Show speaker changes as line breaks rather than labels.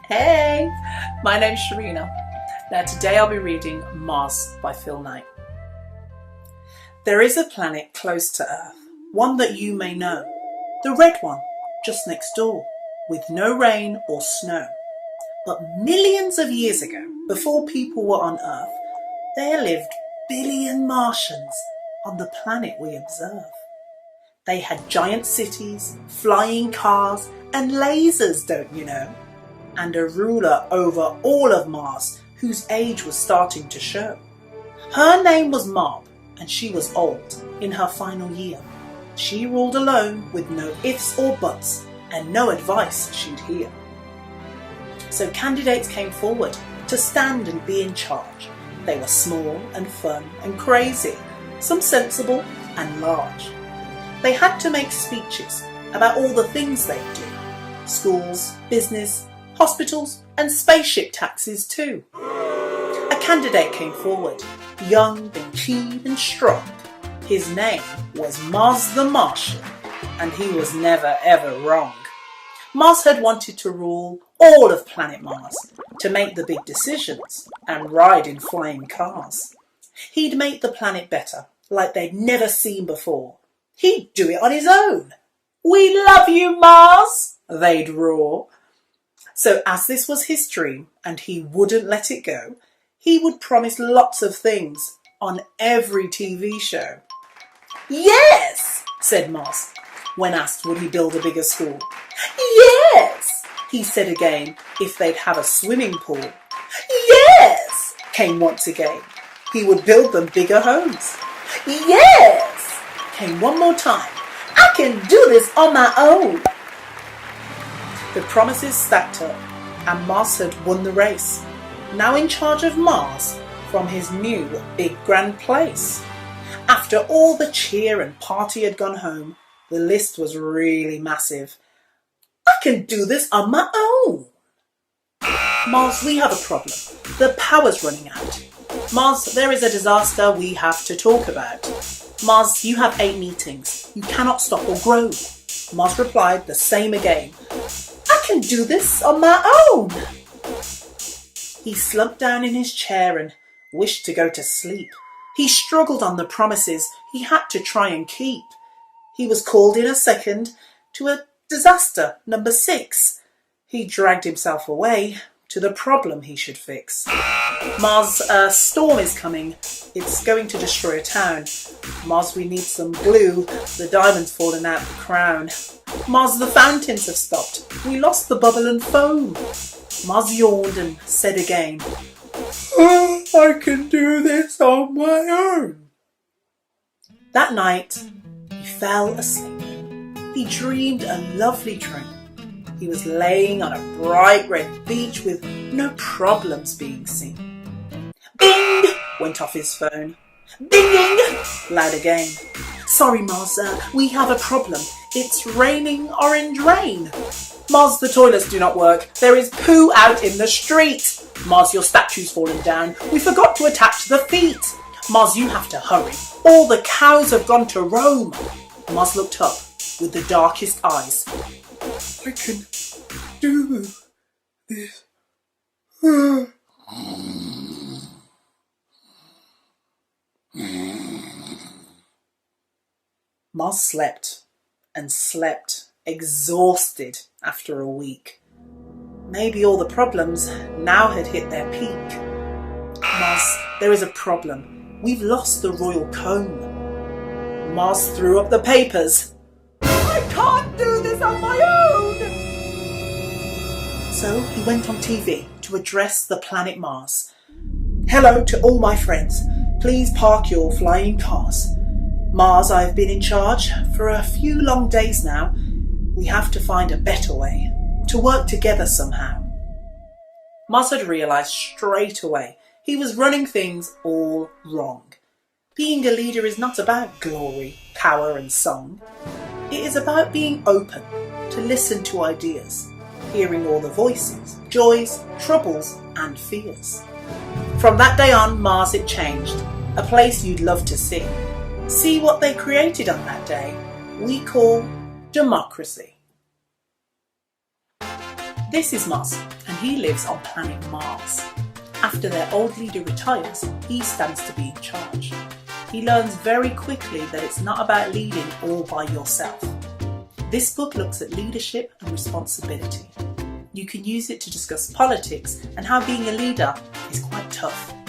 Hey, my name's Sharina. Now today I'll be reading Mars by Phil Knight. There is a planet close to Earth, one that you may know, the red one, just next door, with no rain or snow. But millions of years ago, before people were on Earth, there lived billion Martians on the planet we observe. They had giant cities, flying cars, and lasers, don't you know? And a ruler over all of Mars whose age was starting to show. Her name was Marb, and she was old, in her final year. She ruled alone with no ifs or buts, and no advice she'd hear. So candidates came forward to stand and be in charge. They were small and fun and crazy, some sensible and large. They had to make speeches about all the things they do. Schools, business, hospitals and spaceship taxis too. A candidate came forward, young and keen and strong. His name was Mars the Martian, and he was never ever wrong. Mars had wanted to rule all of planet Mars, to make the big decisions and ride in flying cars. He'd make the planet better, like they'd never seen before. He'd do it on his own. "We love you, Mars," they'd roar. So as this was his dream and he wouldn't let it go, he would promise lots of things on every TV show. "Yes," said Mars, when asked would he build a bigger school. "Yes," he said again, if they'd have a swimming pool. "Yes," came once again. He would build them bigger homes. "Yes," came one more time. "I can do this on my own." The promises stacked up, and Mars had won the race, now in charge of Mars from his new big grand place. After all the cheer and party had gone home, the list was really massive. "I can do this on my own." "Mars, we have a problem. The power's running out." "Mars, there is a disaster we have to talk about." "Mars, you have 8 meetings. You cannot stop or grow." Mars replied the same again. "I can do this on my own." He slumped down in his chair and wished to go to sleep. He struggled on the promises he had to try and keep. He was called in a second to a disaster number 6. He dragged himself away to the problem he should fix. "Mars, a storm is coming. It's going to destroy a town." "Mars, we need some glue. The diamond's fallen out the crown." "Mars, the fountains have stopped. We lost the bubble and foam." Mars yawned and said again, "I can do this on my own." That night, he fell asleep. He dreamed a lovely dream. He was laying on a bright red beach with no problems being seen. Bing! Went off his phone. Bing! Loud again. "Sorry, Mars, we have a problem. It's raining orange rain." "Mars, the toilets do not work. There is poo out in the street." "Mars, your statue's fallen down. We forgot to attach the feet." "Mars, you have to hurry. All the cows have gone to Rome." Mars looked up with the darkest eyes. "I can do this." Mars slept and slept, exhausted after a week. Maybe all the problems now had hit their peak. "Mars, there is a problem. We've lost the royal comb." Mars threw up the papers. "I can't do this on my own!" So he went on TV to address the planet Mars. "Hello to all my friends. Please park your flying cars. Mars, I've been in charge for a few long days now. We have to find a better way to work together somehow." Mars had realised straight away he was running things all wrong. Being a leader is not about glory, power and song. It is about being open to listen to ideas, hearing all the voices, joys, troubles and fears. From that day on, Mars it changed, a place you'd love to see. See what they created on that day, we call democracy. This is Mars, and he lives on planet Mars. After their old leader retires, he stands to be in charge. He learns very quickly that it's not about leading all by yourself. This book looks at leadership and responsibility. You can use it to discuss politics and how being a leader is quite tough.